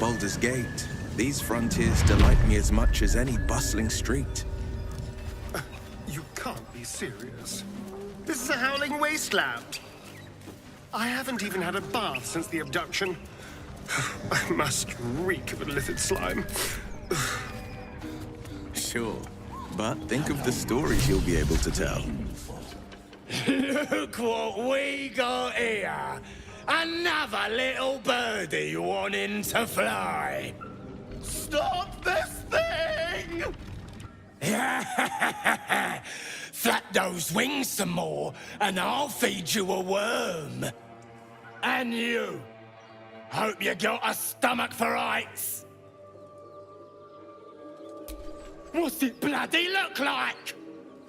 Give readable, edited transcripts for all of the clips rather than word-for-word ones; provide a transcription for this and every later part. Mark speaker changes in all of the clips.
Speaker 1: Baldur's Gate, these frontiers delight me as much as any bustling street.
Speaker 2: You can't be serious. This is a howling wasteland. I haven't even had a bath since the abduction. I must reek of illicit slime.
Speaker 1: Sure, but think of the stories you'll be able to tell.
Speaker 3: Look what we got here! Another little birdie wanting to fly! Stop this thing! Flap those wings some more, and I'll feed you a worm. And you! Hope you got a stomach for heights! What's it bloody look like?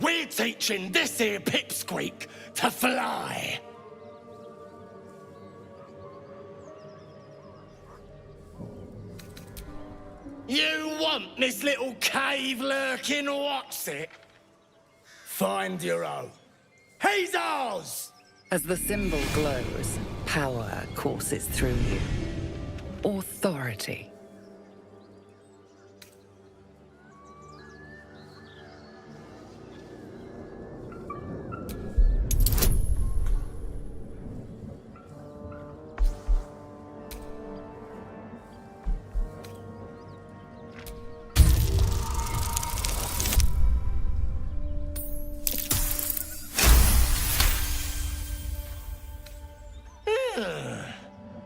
Speaker 3: We're teaching this here pipsqueak to fly. You want this little cave lurking, what's it? Find your own. He's ours!
Speaker 4: As the symbol glows, power courses through you. Authority.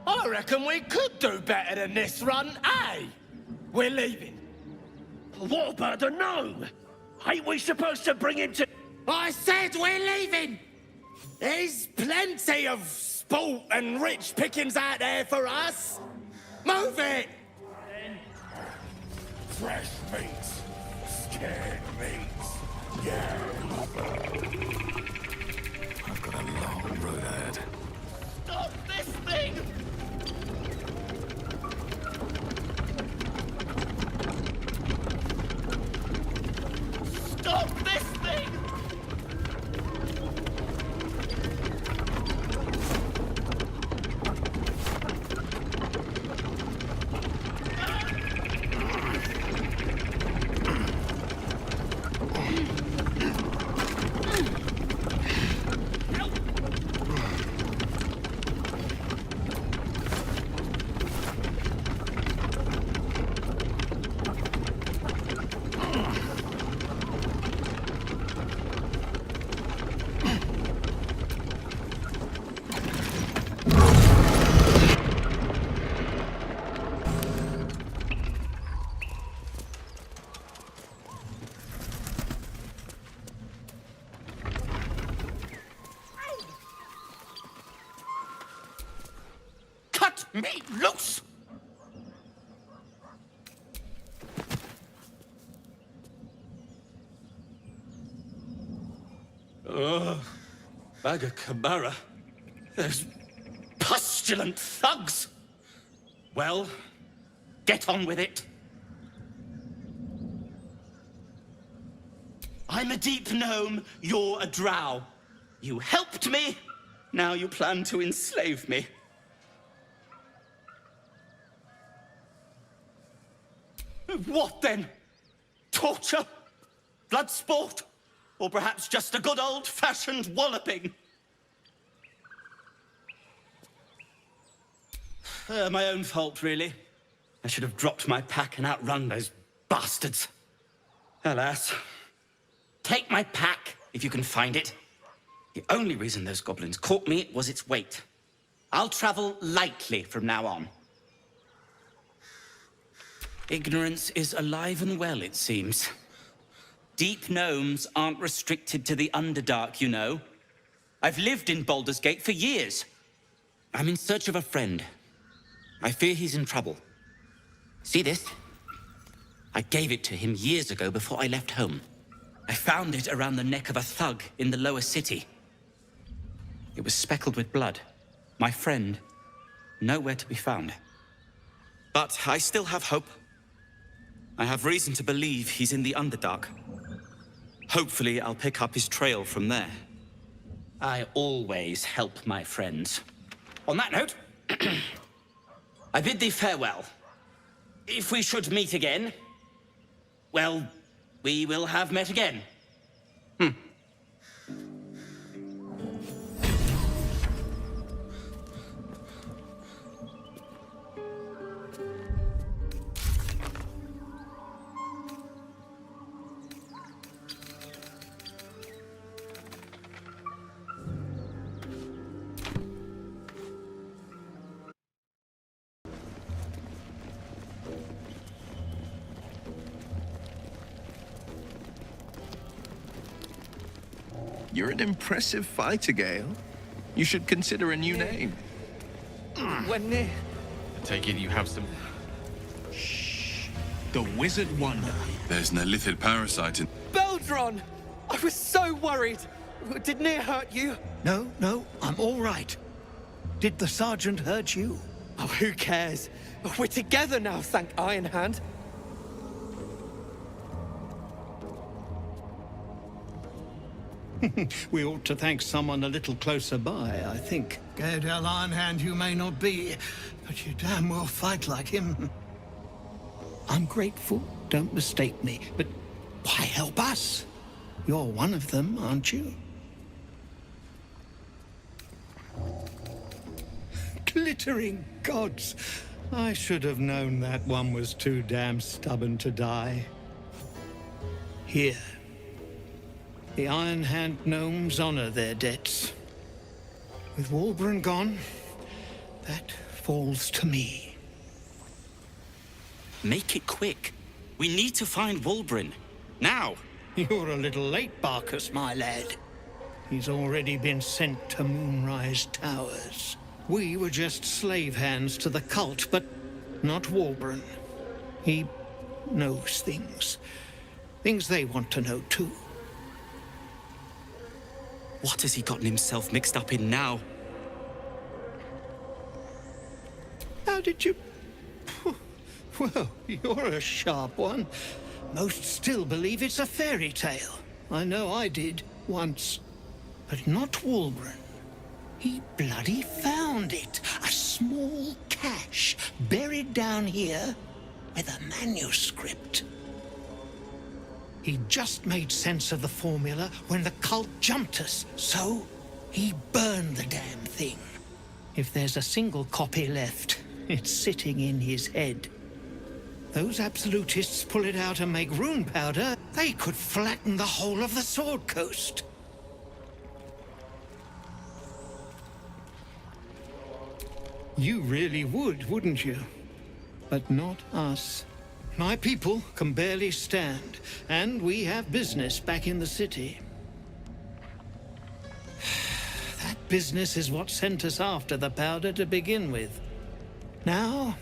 Speaker 3: I reckon we could do better than this run, eh? We're leaving.
Speaker 5: What about the gnome? Ain't we supposed to bring him to...
Speaker 3: I said we're leaving! There's plenty of sport and rich pickings out there for us. Move it! Fresh meats, scared meats, yeah.
Speaker 1: I've got a long road ahead.
Speaker 3: Stop this thing! Stop this thing! Me loose!
Speaker 5: Bagger Cabara. Those pestilent thugs! Well, get on with it. I'm a deep gnome, you're a drow. You helped me, now you plan to enslave me. What then? Torture? Blood sport? Or perhaps just a good old-fashioned walloping? My own fault, really. I should have dropped my pack and outrun those bastards. Alas. Take my pack, if you can find it. The only reason those goblins caught me was its weight. I'll travel lightly from now on. Ignorance is alive and well, it seems. Deep gnomes aren't restricted to the Underdark, you know. I've lived in Baldur's Gate for years. I'm in search of a friend. I fear he's in trouble. See this? I gave it to him years ago before I left home. I found it around the neck of a thug in the lower city. It was speckled with blood. My friend, nowhere to be found. But I still have hope. I have reason to believe he's in the Underdark. Hopefully, I'll pick up his trail from there. I always help my friends. On that note, I bid thee farewell. if we should meet again, well, we will have met again.
Speaker 1: You're an impressive fighter, Gale. You should consider a new name.
Speaker 4: When I
Speaker 6: Take it you have some.
Speaker 7: The Wizard Wonder.
Speaker 8: There's an illithid parasite in.
Speaker 4: Beldron! I was so worried. Didn't it hurt you?
Speaker 7: No, I'm all right. Did the sergeant hurt you?
Speaker 4: Oh, who cares? We're together now, thank Iron Hand.
Speaker 7: We ought to thank someone a little closer by, I think. Gaedel Ironhand you may not be, but you damn well fight like him. I'm grateful, don't mistake me, but why help us? You're one of them, aren't you? Glittering gods! I should have known that one was too damn stubborn to die. Here. The Iron Hand gnomes honor their debts. With Walbran gone, that falls to me.
Speaker 5: Make it quick. We need to find Walbran. Now.
Speaker 7: You're a little late, Barkus, my lad. He's already been sent to Moonrise Towers. We were just slave hands to the cult, but not Walbran. He knows things. Things they want to know, too.
Speaker 5: What has he gotten himself mixed up in now?
Speaker 7: How did you... Well, you're a sharp one. Most still believe it's a fairy tale. I know I did, once. But not Walbran. He bloody found it. A small cache buried down here with a manuscript. He just made sense of the formula when the cult jumped us, so he burned the damn thing. If there's a single copy left, it's sitting in his head. Those absolutists pull it out and make rune powder, they could flatten the whole of the Sword Coast. You really would, wouldn't you? But not us. My people can barely stand, and we have business back in the city. That business is what sent us after the powder to begin with. Now,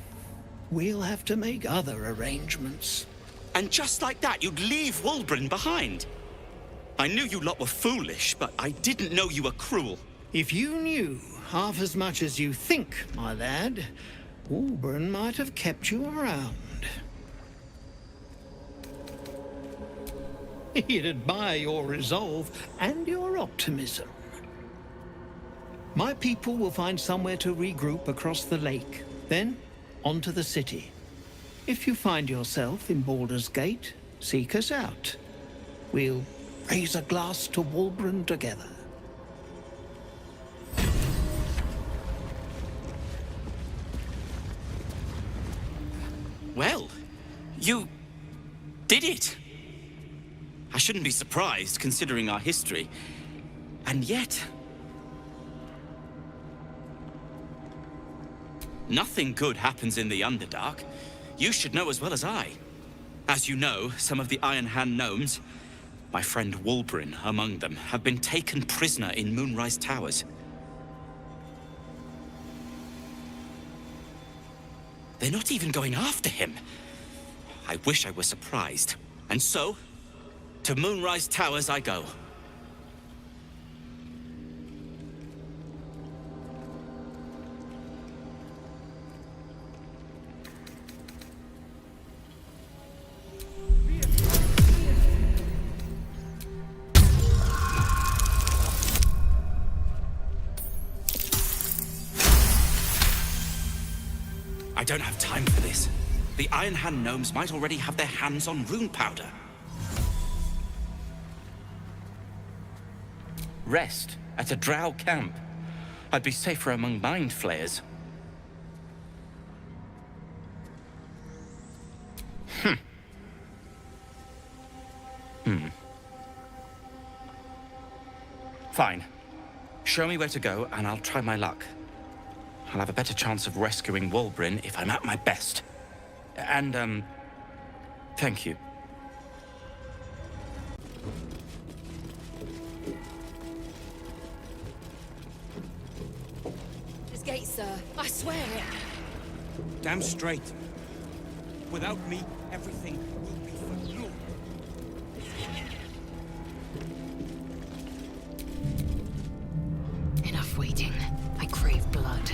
Speaker 7: we'll have to make other arrangements.
Speaker 5: And just like that, you'd leave Walbran behind. I knew you lot were foolish, but I didn't know you were cruel.
Speaker 7: If you knew half as much as you think, my lad, Walbran might have kept you around. He'd admire your resolve and your optimism. My people will find somewhere to regroup across the lake, then on to the city. If you find yourself in Baldur's Gate, seek us out. We'll raise a glass to Walbran together.
Speaker 5: Well, you did it. I shouldn't be surprised, considering our history. And yet... nothing good happens in the Underdark. You should know as well as I. As you know, some of the Iron Hand gnomes, my friend Walbran among them, have been taken prisoner in Moonrise Towers. They're not even going after him. I wish I were surprised. And so, to Moonrise Towers I go. I don't have time for this. The Iron Hand gnomes might already have their hands on rune powder. Rest at a drow camp. I'd be safer among mind flayers. Fine. Show me where to go, and I'll try my luck. I'll have a better chance of rescuing Wulbren if I'm at my best. And, thank you.
Speaker 9: This gate, sir. I swear it.
Speaker 5: Damn straight. Without me, everything will be for naught.
Speaker 9: Enough waiting. I crave blood.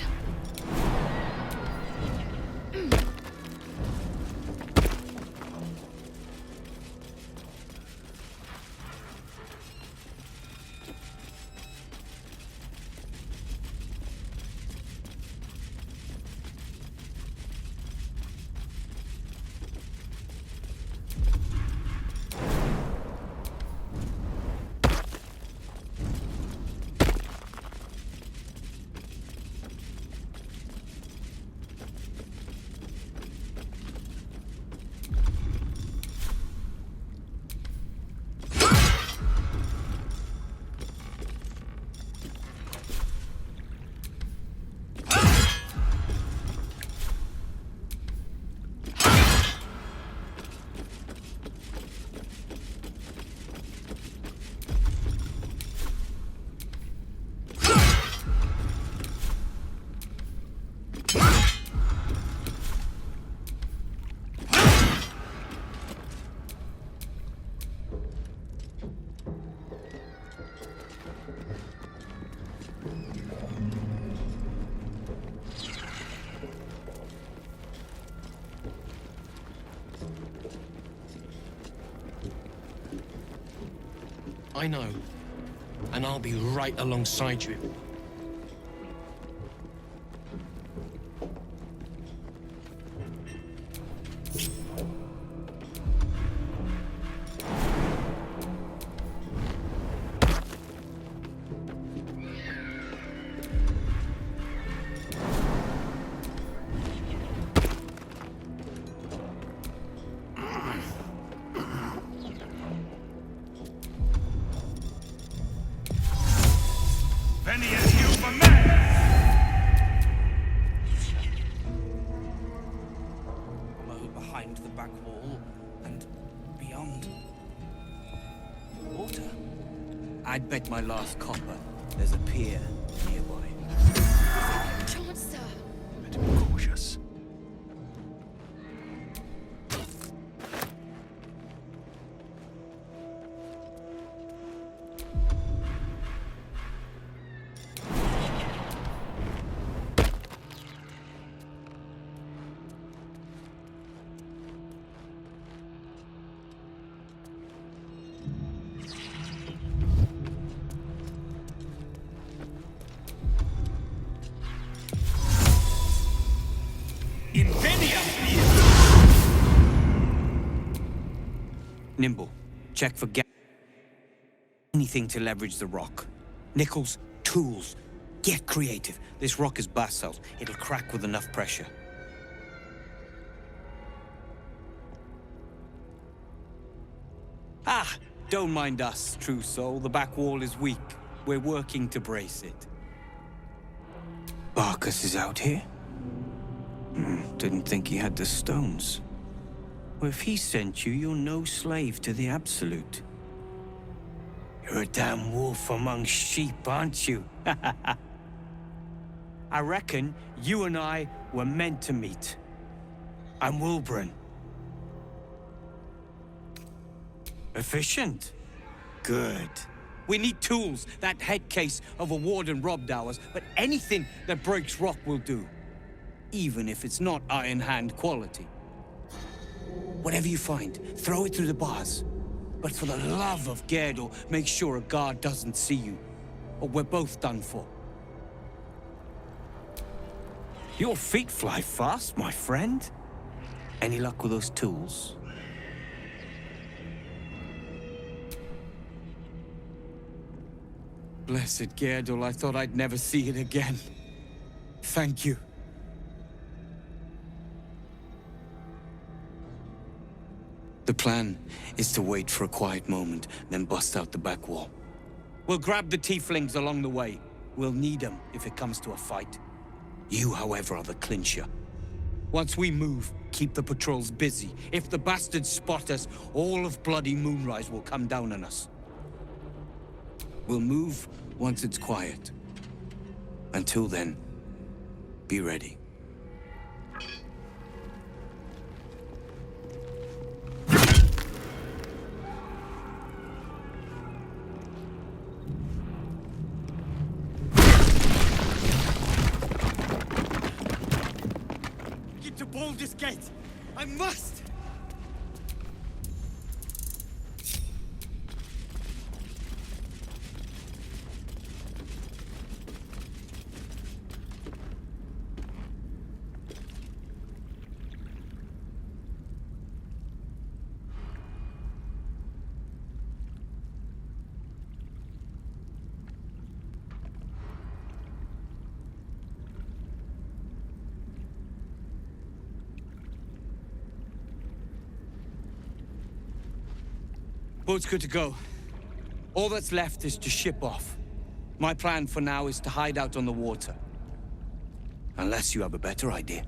Speaker 3: I know. And I'll be right alongside you.
Speaker 5: Behind the back wall and beyond. Water.
Speaker 10: I'd bet my last copper there's a pier nearby.
Speaker 9: Chance, sir.
Speaker 2: Better be cautious.
Speaker 10: Nimble, check for anything to leverage the rock. Nickels, tools. Get creative. This rock is basalt. It'll crack with enough pressure. Ah, don't mind us, true soul. The back wall is weak. We're working to brace it. Barkus is out here? Didn't think he had the stones. Well, if he sent you, you're no slave to the Absolute. You're a damn wolf among sheep, aren't you? I reckon you and I were meant to meet. I'm Wulbren. Efficient? Good. We need tools. That head case of a warden robbed ours, but anything that breaks rock will do. Even if it's not Iron Hand quality. Whatever you find, throw it through the bars. But for the love of Gerdor, make sure a guard doesn't see you, or we're both done for. Your feet fly fast, my friend. Any luck with those tools? Blessed Gerdul, I thought I'd never see it again. Thank you. The plan is to wait for a quiet moment, then bust out the back wall. We'll grab the tieflings along the way. We'll need them if it comes to a fight. You, however, are the clincher. Once we move, keep the patrols busy. If the bastards spot us, all of bloody Moonrise will come down on us. We'll move once it's quiet. Until then, be ready. Get to Baldur's Gate! I must! Boat's good to go. All that's left is to ship off. My plan for now is to hide out on the water. Unless you have a better idea.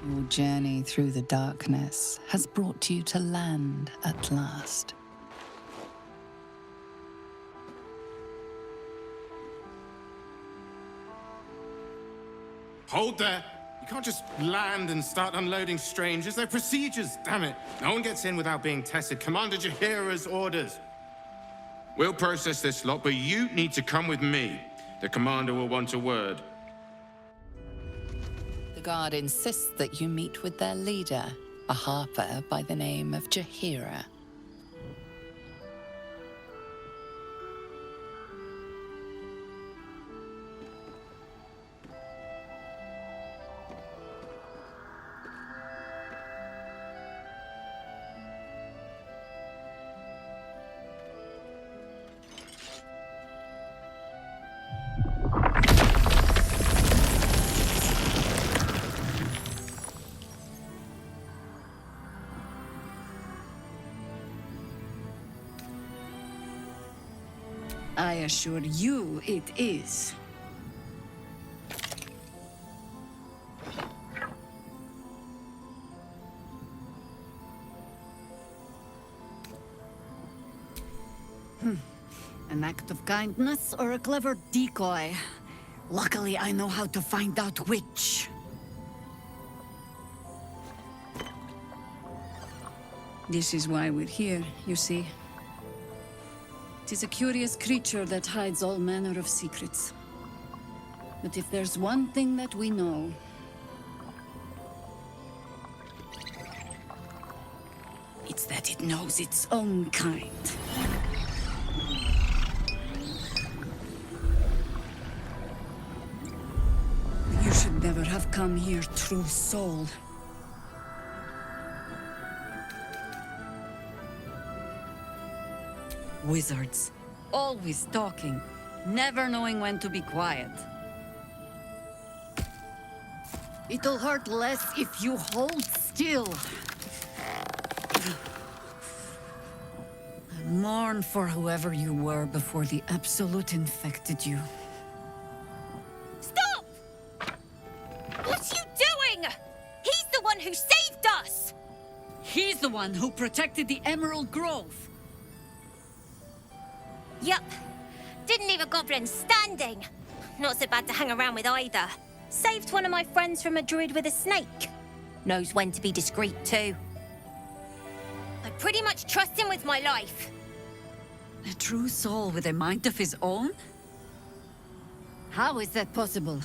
Speaker 4: Your journey through the darkness has brought you to land at last.
Speaker 6: Hold there! You can't just land and start unloading strangers. They're procedures, damn it. No one gets in without being tested. Commander Jaheira's orders. We'll process this lot, but you need to come with me. The commander will want a word.
Speaker 4: The guard insists that you meet with their leader, a harper by the name of Jaheira.
Speaker 9: I assure you it is. An act of kindness or a clever decoy? Luckily, I know how to find out which. This is why we're here, you see. It is a curious creature that hides all manner of secrets. But if there's one thing that we know, it's that it knows its own kind. You should never have come here, true soul. Wizards. Always talking, never knowing when to be quiet. It'll hurt less if you hold still. Mourn for whoever you were before the Absolute infected you.
Speaker 11: Stop! What are you doing? He's the one who saved us!
Speaker 9: He's the one who protected the Emerald Grove.
Speaker 11: Yup. Didn't leave a goblin standing. Not so bad to hang around with either. Saved one of my friends from a druid with a snake. Knows when to be discreet too. I pretty much trust him with my life.
Speaker 9: A true soul with a mind of his own? How is that possible?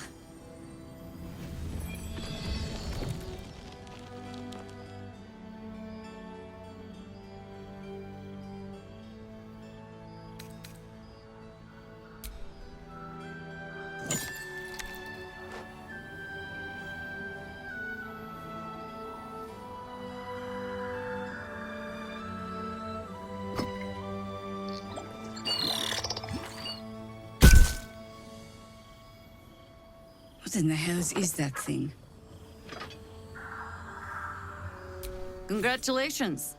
Speaker 9: What in the hells is that thing? Congratulations.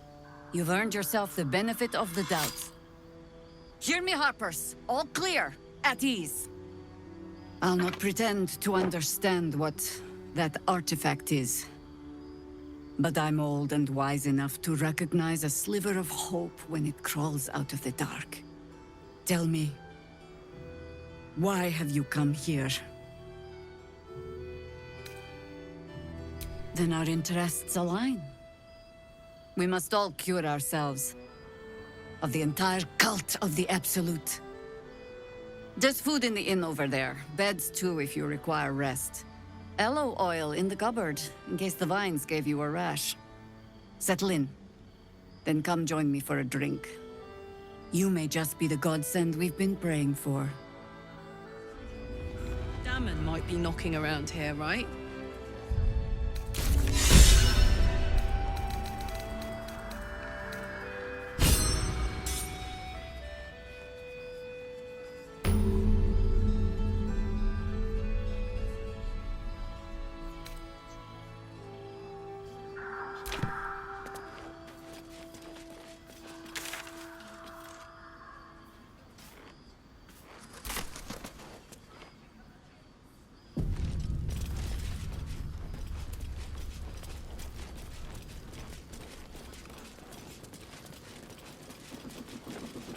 Speaker 9: You've earned yourself the benefit of the doubt. Hear me, Harpers. All clear. At ease. I'll not pretend to understand what that artifact is. But I'm old and wise enough to recognize a sliver of hope when it crawls out of the dark. Tell me, why have you come here? Then our interests align. We must all cure ourselves of the entire cult of the Absolute. There's food in the inn over there. Beds too if you require rest. Aloe oil in the cupboard, in case the vines gave you a rash. Settle in. Then come join me for a drink. You may just be the godsend we've been praying for.
Speaker 12: Damon might be knocking around here, right?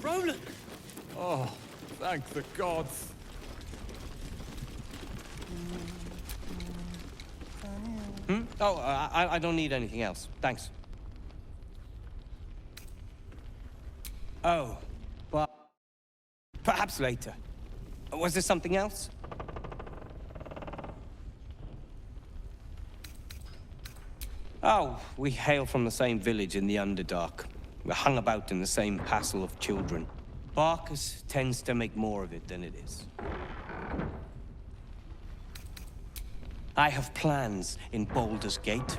Speaker 10: Roland! Oh, thank the gods. Oh, I don't need anything else. Thanks. Oh, but perhaps later. Was there something else? Oh, we hail from the same village in the Underdark. We're hung about in the same passel of children. Barkus tends to make more of it than it is. I have plans in Baldur's Gate.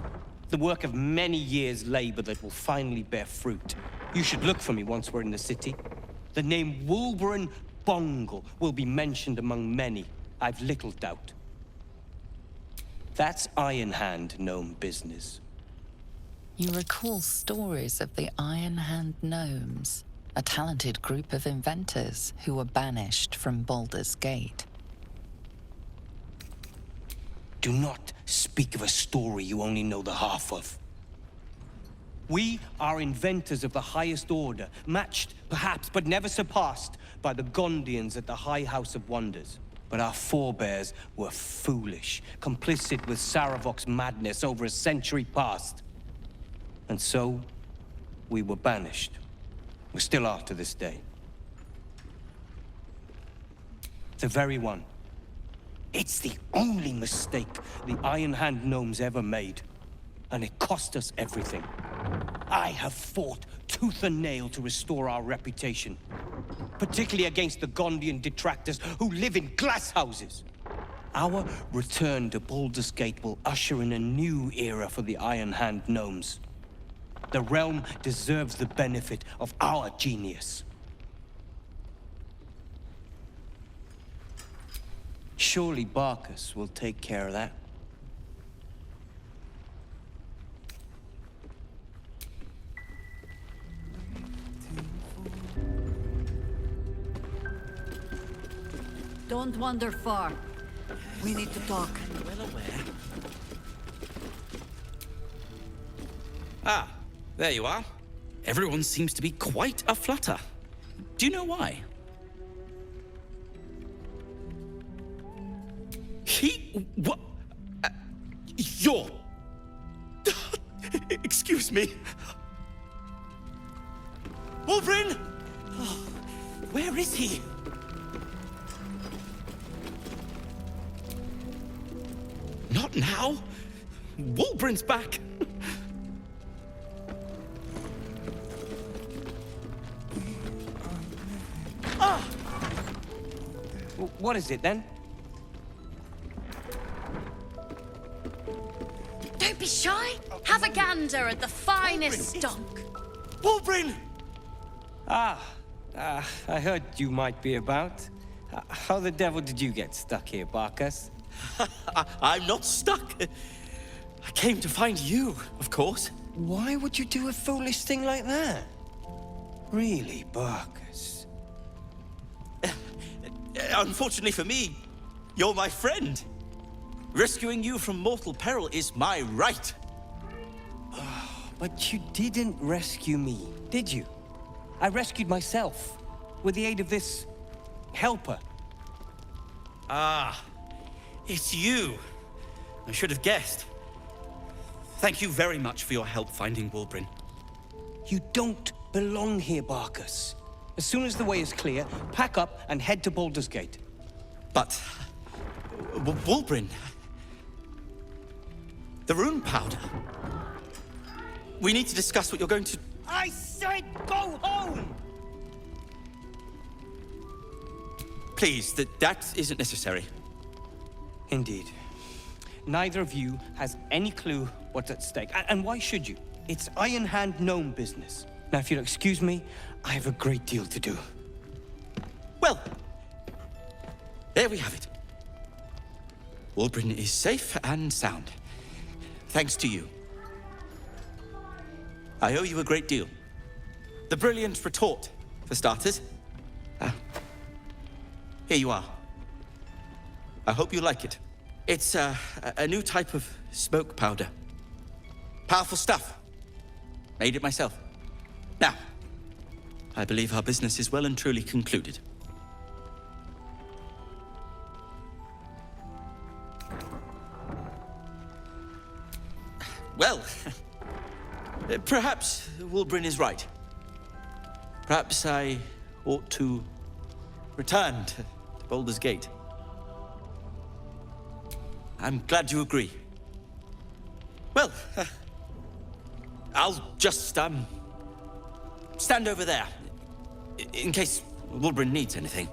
Speaker 10: The work of many years' labor that will finally bear fruit. You should look for me once we're in the city. The name Wulbren Bongle will be mentioned among many, I've little doubt. That's Iron Hand gnome business.
Speaker 4: You recall stories of the Iron Hand Gnomes, a talented group of inventors who were banished from Baldur's Gate.
Speaker 10: Do not speak of a story you only know the half of. We are inventors of the highest order, matched, perhaps, but never surpassed by the Gondians at the High House of Wonders. But our forebears were foolish, complicit with Saravok's madness over a century past. And so, we were banished. We still are to this day. The very one. It's the only mistake the Iron Hand gnomes ever made. And it cost us everything. I have fought tooth and nail to restore our reputation. Particularly against the Gondian detractors who live in glass houses. Our return to Baldur's Gate will usher in a new era for the Iron Hand gnomes. The realm deserves the benefit of our genius. Surely Barkus will take care of that.
Speaker 9: Don't wander far. We need to talk.
Speaker 5: Well aware. Ah, there you are. Everyone seems to be quite a flutter. Do you know why? What? You're... Excuse me. Wulbren! Oh, where is he? Not now. Wulbren's back.
Speaker 10: What is it, then?
Speaker 11: Don't be shy. Have a gander at the finest stock.
Speaker 5: Wulbren!
Speaker 10: I heard you might be about. How the devil did you get stuck here, Barkus?
Speaker 5: I'm not stuck. I came to find you, of course.
Speaker 10: Why would you do a foolish thing like that? Really, Barkus?
Speaker 5: Unfortunately for me, you're my friend. Rescuing you from mortal peril is my right.
Speaker 10: But you didn't rescue me, did you? I rescued myself, with the aid of this helper.
Speaker 5: Ah, it's you. I should have guessed. Thank you very much for your help finding Wulbren.
Speaker 10: You don't belong here, Barkus. As soon as the way is clear, pack up and head to Baldur's Gate.
Speaker 5: But... Wulbren... The rune powder... We need to discuss what you're going to...
Speaker 10: I said go home!
Speaker 5: Please, that isn't necessary.
Speaker 10: Indeed. Neither of you has any clue what's at stake. And why should you? It's Iron Hand gnome business. Now, if you'll excuse me, I have a great deal to do.
Speaker 5: Well, there we have it. Wulbren is safe and sound. Thanks to you. I owe you a great deal. The brilliant retort, for starters. Here you are. I hope you like it. It's a new type of smoke powder. Powerful stuff. Made it myself. Now, I believe our business is well and truly concluded. Well, perhaps Wulbren is right. Perhaps I ought to return to Baldur's Gate. I'm glad you agree. Well, I'll just, stand over there, in case Wulbren needs anything.